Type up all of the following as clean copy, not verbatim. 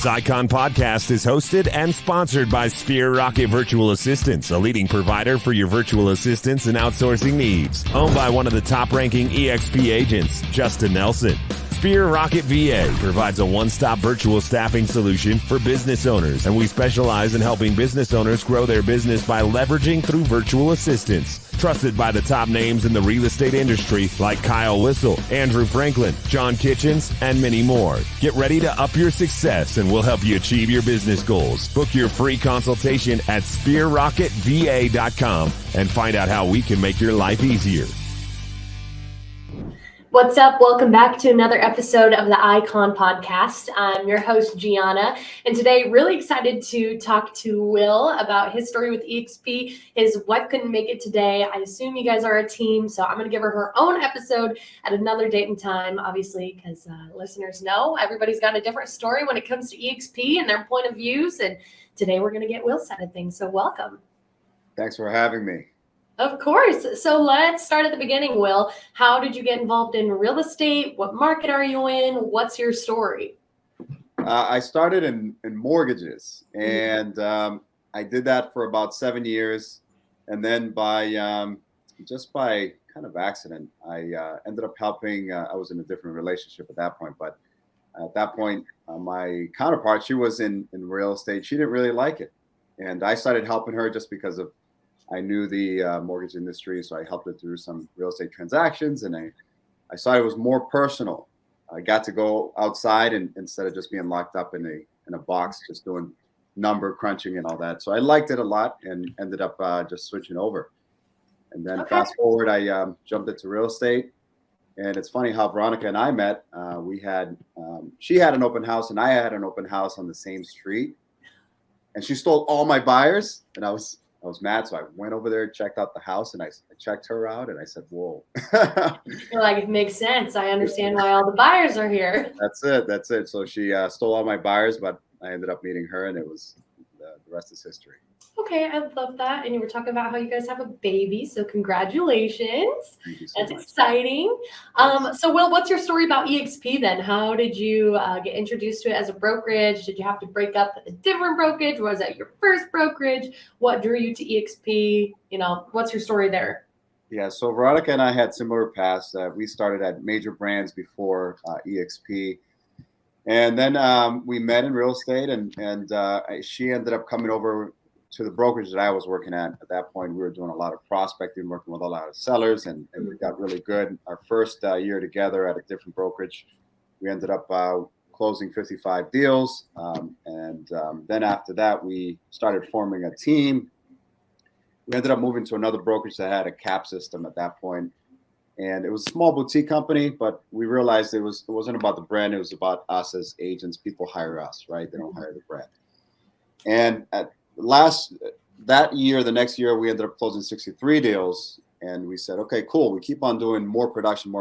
This Icon podcast is hosted and sponsored by Sphere Rocket Virtual Assistants, a leading provider for your virtual assistants and outsourcing needs. Owned by one of the top-ranking EXP agents, Justin Nelson. Sphere Rocket VA provides a one-stop virtual staffing solution for business owners, and we specialize in helping business owners grow their business by leveraging through virtual assistants. Trusted by the top names in the real estate industry like Kyle Whistle, Andrew Franklin, John Kitchens, and many more. Get ready to up your success and we'll help you achieve your business goals. Book your free consultation at sphererocketva.com and find out how we can make your life easier. What's up? Welcome back to another episode of the Icon Podcast. I'm your host, Gianna, and today really excited to talk to Will about his story with EXP. His wife couldn't make it today. I assume you guys are a team, so I'm going to give her own episode at another date and time, obviously, because listeners know everybody's got a different story when it comes to EXP and their point of views, and today we're going to get Will's side of things, so welcome. Thanks for having me. Of course. So let's start at the beginning, Will. How did you get involved in real estate? What market are you in? What's your story? I started in mortgages, and I did that for about 7 years. And then by kind of accident, I ended up helping. I was in a different relationship at that point. But at that point, my counterpart, she was in real estate. She didn't really like it. And I started helping her just because I knew the mortgage industry, so I helped her through some real estate transactions, and I saw it was more personal. I got to go outside and instead of just being locked up in a box, just doing number crunching and all that. So I liked it a lot and ended up just switching over. And then fast forward, I jumped into real estate, and it's funny how Veronica and I met. She had an open house, and I had an open house on the same street, and she stole all my buyers, and I was mad, so I went over there, checked out the house, and I checked her out, and I said, whoa. You're like, it makes sense. I understand why all the buyers are here. That's it. So she stole all my buyers, but I ended up meeting her, and it was the rest is history. Okay, I love that. And you were talking about how you guys have a baby, so congratulations. Thank you so That's much. exciting. So, Will, what's your story about EXP then? How did you get introduced to it as a brokerage? Did you have to break up a different brokerage? Was that your first brokerage? What drew you to EXP? What's your story there? Yeah, so Veronica and I had similar paths. We started at major brands before EXP. And then we met in real estate, and she ended up coming over to the brokerage that I was working at that point. We were doing a lot of prospecting, working with a lot of sellers, and we got really good. Our first year together at a different brokerage, we ended up closing 55 deals. Then after that, we started forming a team. We ended up moving to another brokerage that had a cap system at that point. And it was a small boutique company, but we realized it wasn't about the brand. It was about us as agents. People hire us, right? They don't hire the brand. And the next year, we ended up closing 63 deals, and we said, okay, cool. We keep on doing more production.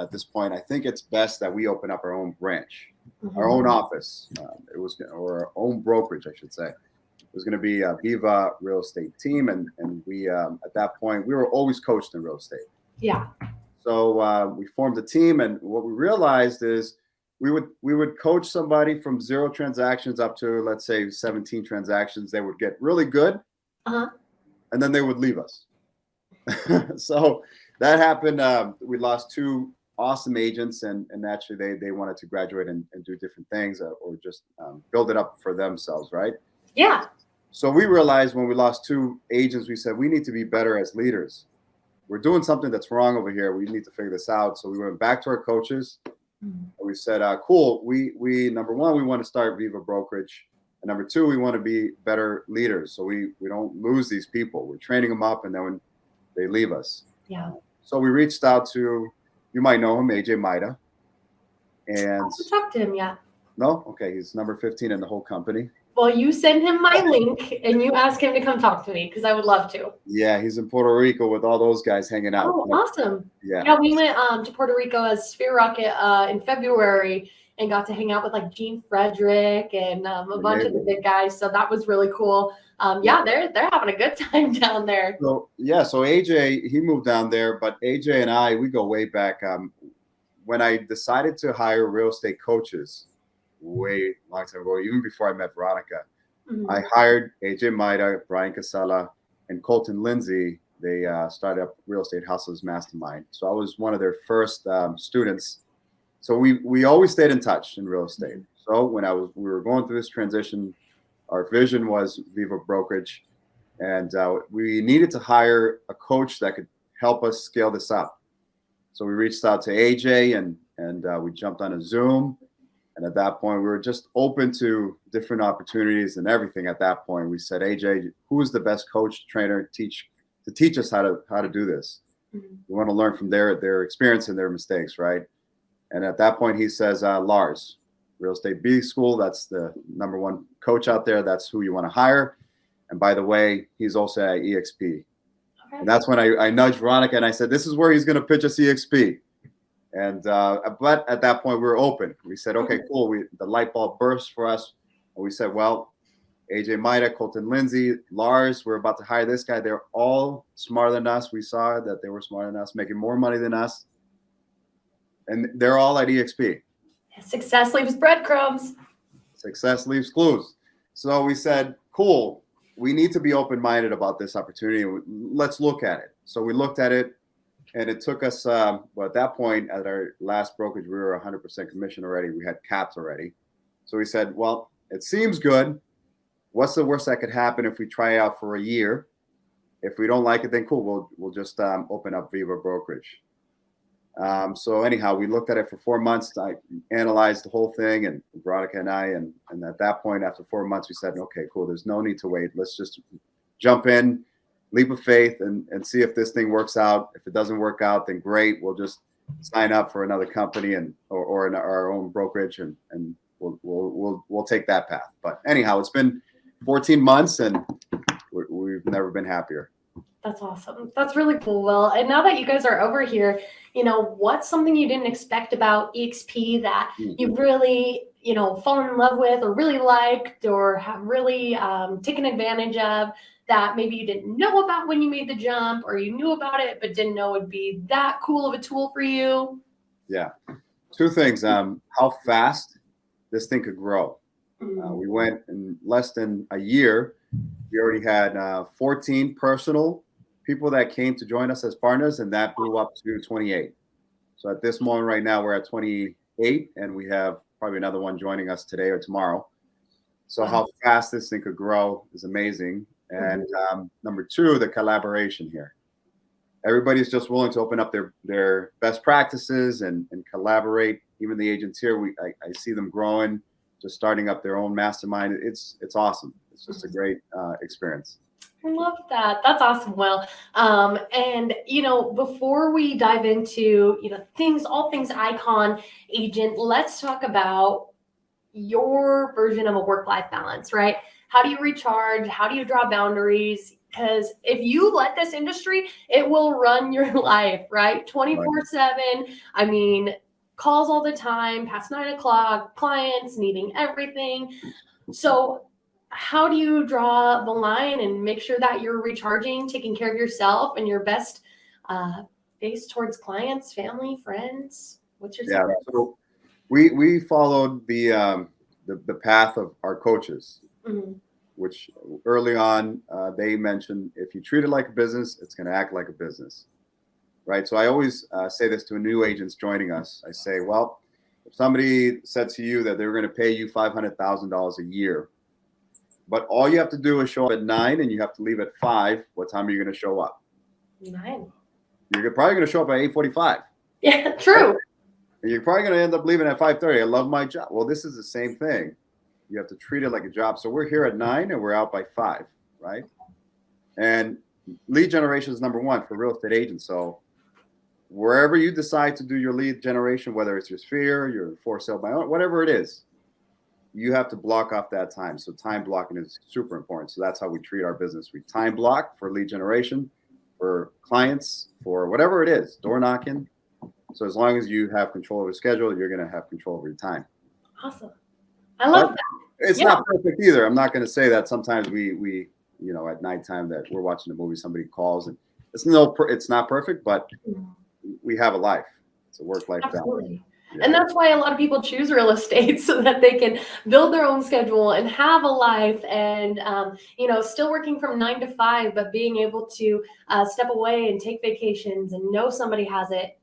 At this point, I think it's best that we open up our own branch, our own office. Or our own brokerage, I should say. It was going to be a Viva real estate team, and we at that point we were always coached in real estate. Yeah. So we formed a team, and what we realized is we would coach somebody from 0 transactions up to, let's say, 17 transactions. They would get really good, and then they would leave us. So that happened. We lost 2 awesome agents, and naturally they wanted to graduate and do different things or just build it up for themselves, right? Yeah. So we realized when we lost 2 agents, we said we need to be better as leaders. We're doing something that's wrong over here. We need to figure this out. So we went back to our coaches. We said, cool. We number one, we want to start Viva Brokerage. And number 2, we want to be better leaders. So we don't lose these people. We're training them up, and then when they leave us. Yeah. So we reached out to, you might know him, Mida. And I haven't talked to him yet. No? Okay. He's number 15 in the whole company. Well, you send him my link and you ask him to come talk to me because I would love to. Yeah, he's in Puerto Rico with all those guys hanging out. Oh, awesome. Yeah, we went to Puerto Rico as Sphere Rocket in February and got to hang out with like Gene Frederick and a bunch of the big guys. So that was really cool. They're having a good time down there. So AJ, he moved down there, but AJ and we go way back. When I decided to hire real estate coaches, way long time ago, even before I met Veronica. Mhm. I hired AJ Mida, Brian Casella, and Colton Lindsay. They started up Real Estate Hustlers Mastermind. So I was one of their first students. So we always stayed in touch in real estate. So when we were going through this transition, our vision was Viva Brokerage, and we needed to hire a coach that could help us scale this up. So we reached out to AJ and we jumped on a Zoom. And at that point, we were just open to different opportunities and everything. At that point, we said, AJ, who's the best coach, trainer, to teach us how to do this? Mm-hmm. We want to learn from their experience and their mistakes, right? And at that point, he says, Lars, Real Estate B School. That's the number one coach out there. That's who you want to hire. And by the way, he's also at EXP. Okay. And that's when I nudged Veronica and I said, this is where he's going to pitch us EXP. And but at that point, we were open. We said, okay, cool. The light bulb burst for us. And we said, well, AJ Mida, Colton Lindsay, Lars, we're about to hire this guy. They're all smarter than us. We saw that they were smarter than us, making more money than us. And they're all at EXP. Success leaves breadcrumbs. Success leaves clues. So we said, cool. We need to be open-minded about this opportunity. Let's look at it. So we looked at it. And it took us, at that point, at our last brokerage, we were 100% commission already. We had caps already. So we said, well, it seems good. What's the worst that could happen if we try out for a year? If we don't like it, then cool. We'll just open up Viva Brokerage. So anyhow, we looked at it for 4 months. I analyzed the whole thing, and Veronica and I, and at that point, after 4 months, we said, okay, cool. There's no need to wait. Let's just jump in. Leap of faith and see if this thing works out. If it doesn't work out, then great. We'll just sign up for another company or in our own brokerage and we'll take that path. But anyhow, it's been 14 months and we've never been happier. That's awesome. That's really cool, Will. And now that you guys are over here, what's something you didn't expect about EXP that you really, fallen in love with or really liked or have really taken advantage of that maybe you didn't know about when you made the jump, or you knew about it but didn't know it'd be that cool of a tool for you? Yeah. Two things. How fast this thing could grow. We went in less than a year. We already had 14 personal people that came to join us as partners, and that blew up to 28. So at this moment right now, we're at 28, and we have probably another one joining us today or tomorrow. So how fast this thing could grow is amazing. And number two, the collaboration here. Everybody's just willing to open up their best practices and collaborate. Even the agents here, I see them growing, just starting up their own mastermind. It's awesome. It's just a great experience. I love that. That's awesome, Will. And before we dive into all things Icon Agent, let's talk about your version of a work-life balance, right? How do you recharge? How do you draw boundaries? Because if you let this industry, it will run your life, right? 24/7. I mean, calls all the time, past 9 o'clock, clients needing everything. So how do you draw the line and make sure that you're recharging, taking care of yourself and your best face towards clients, family, friends? What's your secret? So we followed the path of our coaches. Which early on they mentioned, if you treat it like a business, it's going to act like a business, right? So I always say this to new agents joining us. I say, well, if somebody said to you that they were going to pay you $500,000 a year, but all you have to do is show up at 9 and you have to leave at 5, what time are you going to show up? 9. You're probably going to show up at 8:45. Yeah, true. Right? And you're probably going to end up leaving at 5:30. I love my job. Well, this is the same thing. You have to treat it like a job. So we're here at 9 and we're out by 5, right? And lead generation is number one for real estate agents. So wherever you decide to do your lead generation, whether it's your sphere, your for sale by own, whatever it is, you have to block off that time. So time blocking is super important. So that's how we treat our business. We time block for lead generation, for clients, for whatever it is, door knocking. So as long as you have control over the schedule, you're going to have control over your time. Awesome. I love that. It's not perfect either. I'm not going to say that sometimes we at nighttime that we're watching a movie, somebody calls and it's not perfect, but we have a life. It's a work-life balance. And that's why a lot of people choose real estate so that they can build their own schedule and have a life and, still working from 9 to 5, but being able to step away and take vacations and know somebody has it,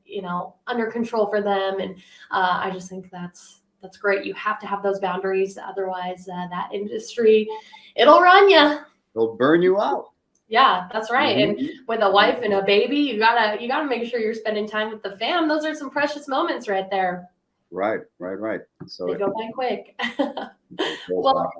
under control for them. And I just think that's great. You have to have those boundaries. Otherwise, that industry, it'll run you. It'll burn you out. Yeah, that's right. And with a wife and a baby, you gotta make sure you're spending time with the fam. Those are some precious moments right there. Right. So they go by quick. Well,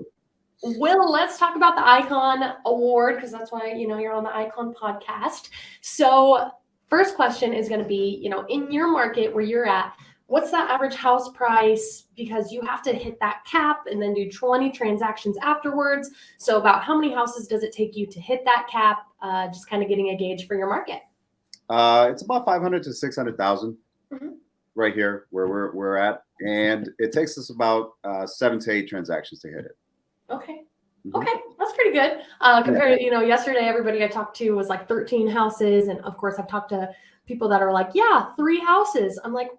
Will, let's talk about the Icon Award, because that's why you're on the Icon podcast. So first question is going to be, in your market where you're at, what's the average house price? Because you have to hit that cap and then do 20 transactions afterwards. So about how many houses does it take you to hit that cap? Just kind of getting a gauge for your market. It's about 500 to 600,000 right here where we're at, and it takes us about 7 to 8 transactions to hit it. Okay. Okay, that's pretty good. Compared to, yesterday, everybody I talked to was like 13 houses, and of course, I've talked to people that are like, 3 houses. I'm like,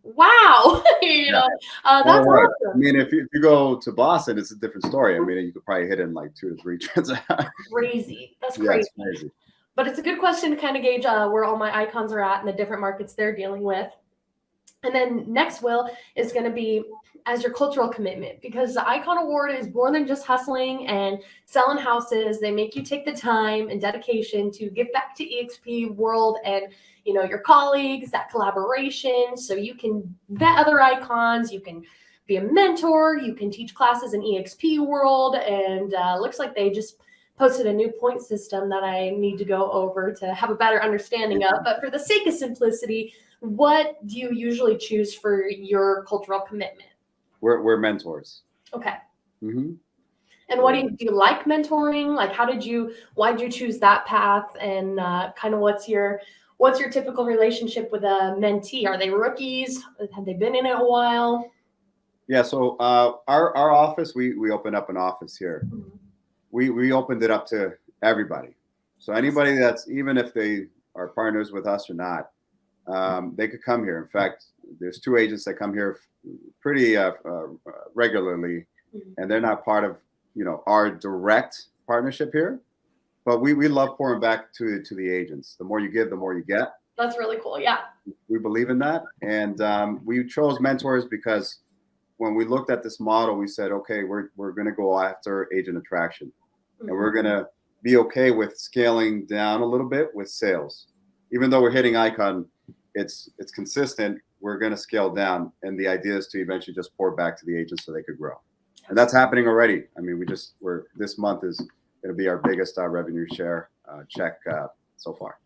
wow, that's awesome. I mean, if you go to Boston, it's a different story. I mean, you could probably hit in like 2 to 3 transactions. Crazy. That's crazy. Yeah, it's crazy. But it's a good question to kind of gauge where all my icons are at and the different markets they're dealing with. And then next, Will, is going to be as your cultural commitment, because the Icon Award is more than just hustling and selling houses. They make you take the time and dedication to give back to EXP world and, your colleagues, that collaboration. So you can vet other icons. You can be a mentor. You can teach classes in EXP world. And looks like they just posted a new point system that I need to go over to have a better understanding of. But for the sake of simplicity, what do you usually choose for your cultural commitment? We're mentors. Okay. Mm-hmm. And what do you like mentoring? Like, why did you choose that path? And kind of what's your typical relationship with a mentee? Are they rookies? Have they been in it a while? Yeah. So our office, we opened up an office here. Mm-hmm. We opened it up to everybody. So anybody that's, even if they are partners with us or not, they could come here. In fact, there's 2 agents that come here pretty regularly, and they're not part of our direct partnership here, but we love pouring back to the agents. The more you give, the more you get. That's really cool. Yeah, we believe in that, and we chose mentors because when we looked at this model, we said, okay, we're going to go after agent attraction, and we're going to be okay with scaling down a little bit with sales. Even though we're hitting Icon, it's consistent. We're going to scale down, and the idea is to eventually just pour back to the agents so they could grow, and that's happening already. I mean, this month is going to be our biggest revenue share check so far.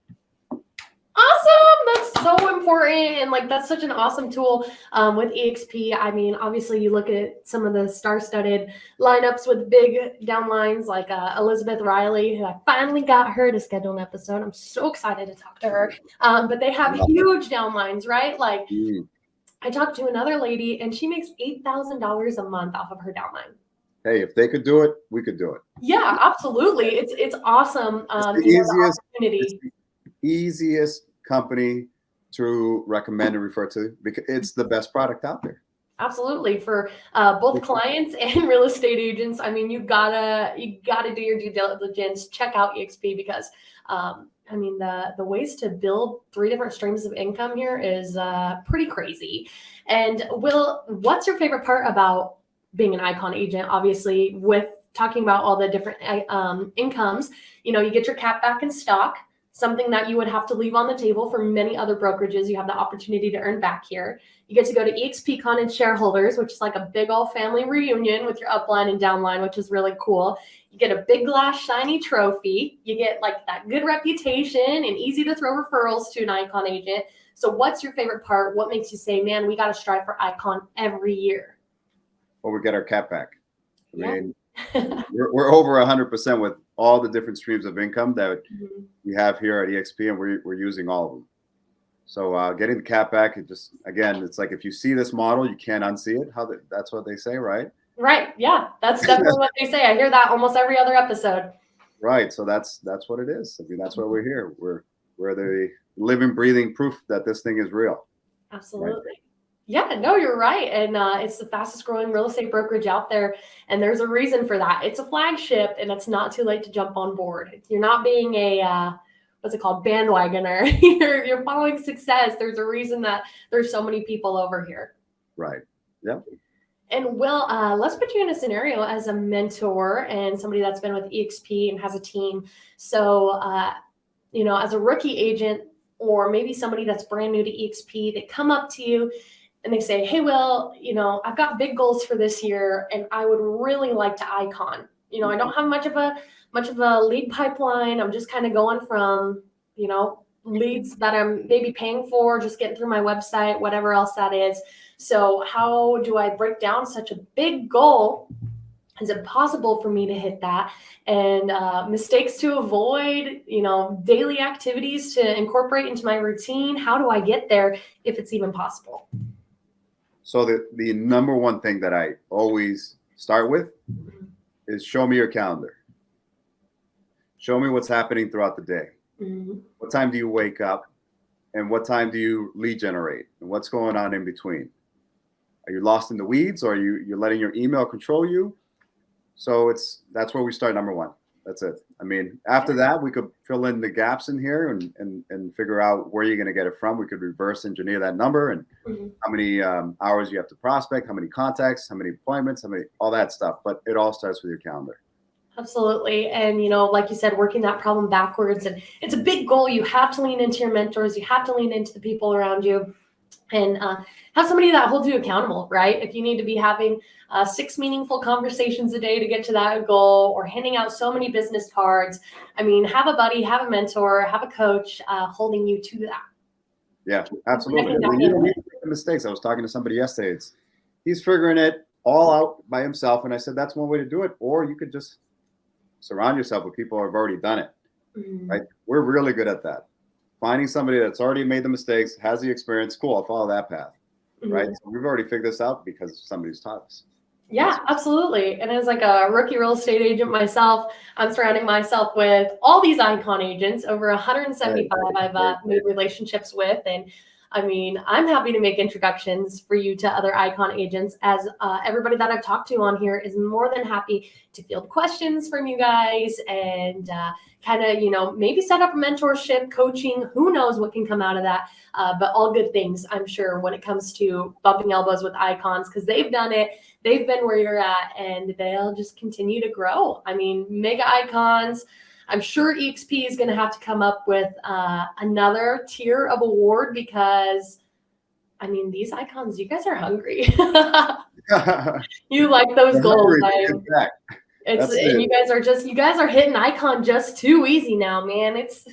Awesome. That's so important. And that's such an awesome tool with EXP. I mean, obviously you look at some of the star-studded lineups with big downlines like Elizabeth Riley, who I finally got her to schedule an episode. I'm so excited to talk to her. But they have huge downlines, right? I talked to another lady and she makes $8,000 a month off of her downline. Hey, if they could do it, we could do it. Yeah, absolutely. It's awesome. It's the easiest company to recommend and refer to because it's the best product out there. Absolutely. For both clients and real estate agents. I mean, you gotta do your due diligence, check out EXP because the ways to build 3 different streams of income here is pretty crazy. And Will, what's your favorite part about being an Icon agent? Obviously, with talking about all the different incomes, you get your cap back in stock, something that you would have to leave on the table for many other brokerages. You have the opportunity to earn back here. You get to go to EXPCon and shareholders, which is like a big old family reunion with your upline and downline, which is really cool. You get a big glass shiny trophy. You get that good reputation and easy to throw referrals to an Icon agent. So what's your favorite part? What makes you say, man, we got to strive for Icon every year? Well, we get our cap back. I mean, we're over 100% with all the different streams of income that we have here at EXP, and we're using all of them. So getting the cap back, it's like if you see this model, you can't unsee it. That's what they say, right? Right. Yeah, that's definitely what they say. I hear that almost every other episode. Right. So that's what it is. I mean, that's why we're here. We're the living, breathing proof that this thing is real. Absolutely. Right? Yeah, no, you're right. And it's the fastest growing real estate brokerage out there. And there's a reason for that. It's a flagship and it's not too late to jump on board. You're not being a, what's it called, bandwagoner. You're following success. There's a reason that there's so many people over here. Right. Yep. And Will, let's put you in a scenario as a mentor and somebody that's been with EXP and has a team. So, as a rookie agent, or maybe somebody that's brand new to EXP, they come up to you and they say, hey, Will, I've got big goals for this year and I would really like to icon. I don't have much of a lead pipeline. I'm just kind of going from, leads that I'm maybe paying for, just getting through my website, whatever else that is. So how do I break down such a big goal? Is it possible for me to hit that? And mistakes to avoid, daily activities to incorporate into my routine. How do I get there if it's even possible? So the number one thing that I always start with is show me your calendar. Show me what's happening throughout the day. Mm-hmm. What time do you wake up? And what time do you lead generate? And what's going on in between? Are you lost in the weeds, or are you're letting your email control you? So that's where we start, number one. That's it. I mean, after that, we could fill in the gaps in here and figure out where you're going to get it from. We could reverse engineer that number and how many hours you have to prospect, how many contacts, how many appointments, all that stuff. But it all starts with your calendar. Absolutely. And, like you said, working that problem backwards. And it's a big goal. You have to lean into your mentors. You have to lean into the people around you. And have somebody that holds you accountable, right? If you need to be having 6 meaningful conversations a day to get to that goal, or handing out so many business cards, have a buddy, have a mentor, have a coach holding you to that. Yeah, absolutely. You don't need to make mistakes. I was talking to somebody yesterday. He's figuring it all out by himself. And I said, that's one way to do it. Or you could just surround yourself with people who have already done it, right? We're really good at that. Finding somebody that's already made the mistakes, has the experience, cool, I'll follow that path, right? So we've already figured this out because somebody's taught us. Yeah, absolutely. And as like a rookie real estate agent myself, I'm surrounding myself with all these icon agents, over 175 I've made relationships with. And I'm happy to make introductions for you to other icon agents, as everybody that I've talked to on here is more than happy to field questions from you guys and kind of, maybe set up a mentorship, coaching, who knows what can come out of that. But all good things, I'm sure, when it comes to bumping elbows with icons, because they've done it. They've been where you're at, and they'll just continue to grow. Mega icons. I'm sure EXP is going to have to come up with another tier of award, because, these icons, you guys are hungry. You like those goals. And you guys are hitting icon just too easy now, man. It's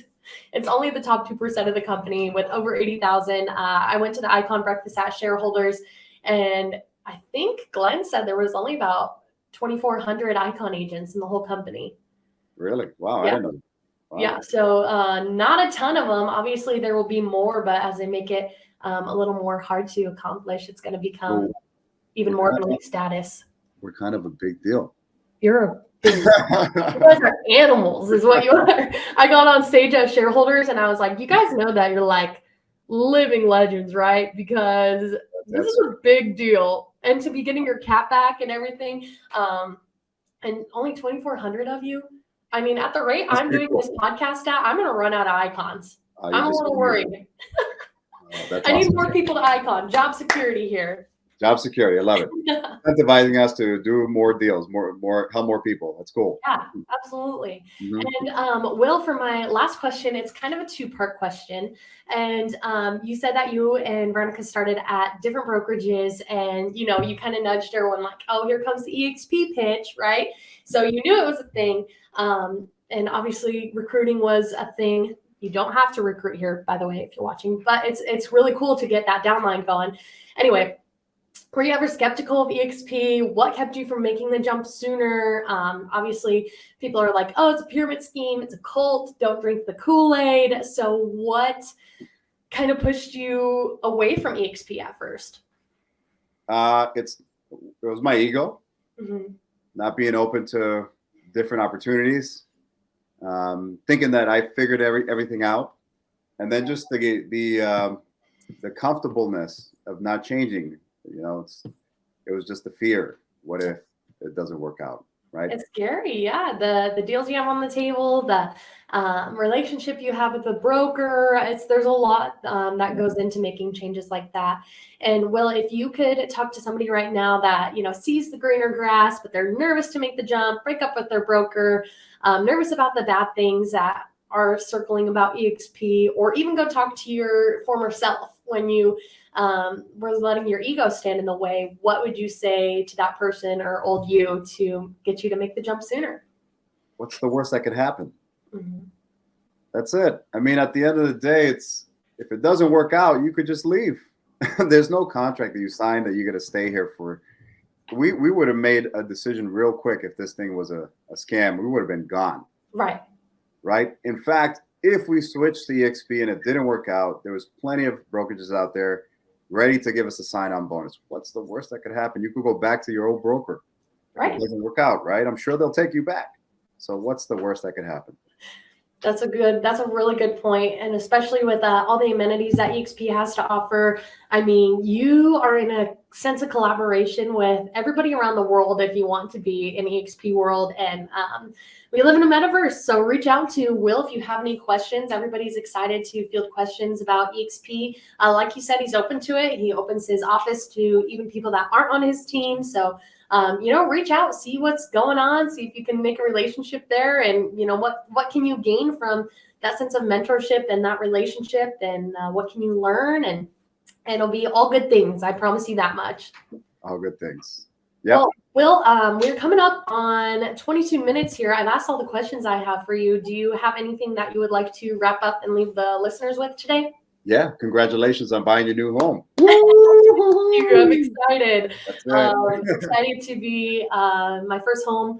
only the top 2% of the company with over 80,000. I went to the icon breakfast at shareholders, and I think Glenn said there was only about 2,400 icon agents in the whole company. Really? Wow. Yeah. I didn't know. Wow. Yeah. So not a ton of them. Obviously, there will be more, but as they make it a little more hard to accomplish, it's going to become even more of an elite status. We're kind of a big deal. You're a big you guys are animals, is what you are. I got on stage at shareholders and I was like, you guys know that you're like living legends, right? Because this is a big deal. And to be getting your cap back and everything, and only 2,400 of you. At the rate I'm doing this podcast at, I'm going to run out of icons. I'm a little worried. I need more people to icon. Job security here. Job security. I love it. Incentivizing us to do more deals, help more people. That's cool. Yeah, absolutely. And Will, for my last question, it's kind of a 2-part question. And you said that you and Veronica started at different brokerages, and you kind of nudged everyone like, oh, here comes the EXP pitch, right? So you knew it was a thing. And obviously recruiting was a thing. You don't have to recruit here, by the way, if you're watching, but it's really cool to get that downline going. Anyway, were you ever skeptical of EXP? What kept you from making the jump sooner? Obviously, people are like, oh, it's a pyramid scheme. It's a cult. Don't drink the Kool-Aid. So what kind of pushed you away from EXP at first? It was my ego, not being open to different opportunities, thinking that I figured everything out. And then just the the comfortableness of not changing. It was just the fear. What if it doesn't work out? Right? It's scary. Yeah. The deals you have on the table, the relationship you have with the broker, there's a lot that goes into making changes like that. And Will, if you could talk to somebody right now that, sees the greener grass, but they're nervous to make the jump, break up with their broker, nervous about the bad things that are circling about EXP, or even go talk to your former self when you were letting your ego stand in the way, what would you say to that person or old you to get you to make the jump sooner? What's the worst that could happen? Mm-hmm. That's it. I mean, at the end of the day, if it doesn't work out, you could just leave. There's no contract that you signed that you're going to stay here for. We would have made a decision real quick if this thing was a scam. We would have been gone. Right. In fact, if we switched to EXP and it didn't work out, there was plenty of brokerages out there ready to give us a sign-on bonus. What's the worst that could happen? You could go back to your old broker. Right. It doesn't work out, right? I'm sure they'll take you back. So what's the worst that could happen? That's a really good point. And especially with all the amenities that EXP has to offer, I mean, you are in a sense of collaboration with everybody around the world if you want to be in EXP world. And we live in a metaverse. So reach out to Will if you have any questions. Everybody's excited to field questions about EXP. Like he said, he's open to it. He opens his office to even people that aren't on his team. So reach out, see what's going on, see if you can make a relationship there, and what can you gain from that sense of mentorship and that relationship, and what can you learn, and it'll be all good things. I promise you that much. All good things. Yeah. Well, Will, we're coming up on 22 minutes here. I've asked all the questions I have for you. Do you have anything that you would like to wrap up and leave the listeners with today? Yeah, congratulations on buying your new home. I'm excited. Excited to be my first home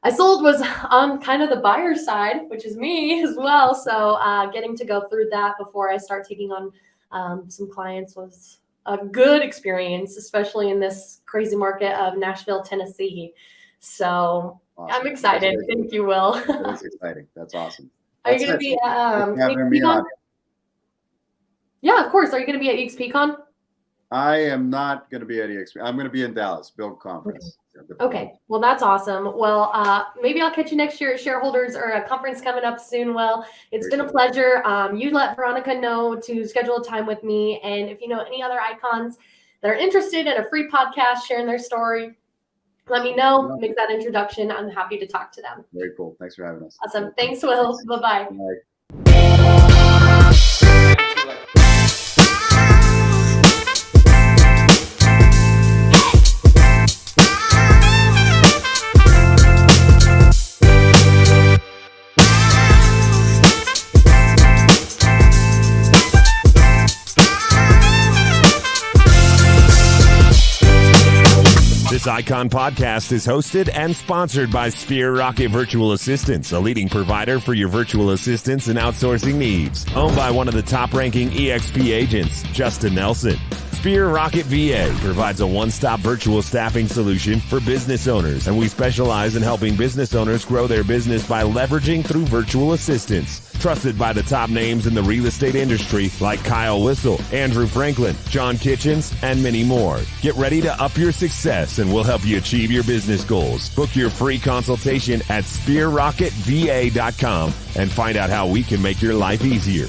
I sold was on kind of the buyer side, which is me as well. So getting to go through that before I start taking on some clients was a good experience, especially in this crazy market of Nashville, Tennessee. So awesome. I'm excited. Thank you, Will. That's exciting. That's awesome. Are you going to be at Yeah, of course. Are you going to be at EXPCon? I am not going to be at EXP. I'm going to be in Dallas, Build Conference. Okay. Well, that's awesome. Well, maybe I'll catch you next year at Shareholders or a conference coming up soon. Well, it's been a pleasure. You let Veronica know to schedule a time with me. And if you know any other icons that are interested in a free podcast sharing their story, let me know. Make that introduction. I'm happy to talk to them. Very cool. Thanks for having us. Awesome. Thanks, Will. Bye-bye. Bye. This Icon podcast is hosted and sponsored by Sphere Rocket Virtual Assistants, a leading provider for your virtual assistants and outsourcing needs. Owned by one of the top-ranking EXP agents, Justin Nelson. Sphere Rocket VA provides a one-stop virtual staffing solution for business owners, and we specialize in helping business owners grow their business by leveraging through virtual assistants. Trusted by the top names in the real estate industry like Kyle Whistle, Andrew Franklin, John Kitchens, and many more. Get ready to up your success and we'll help you achieve your business goals. Book your free consultation at sphererocketva.com and find out how we can make your life easier.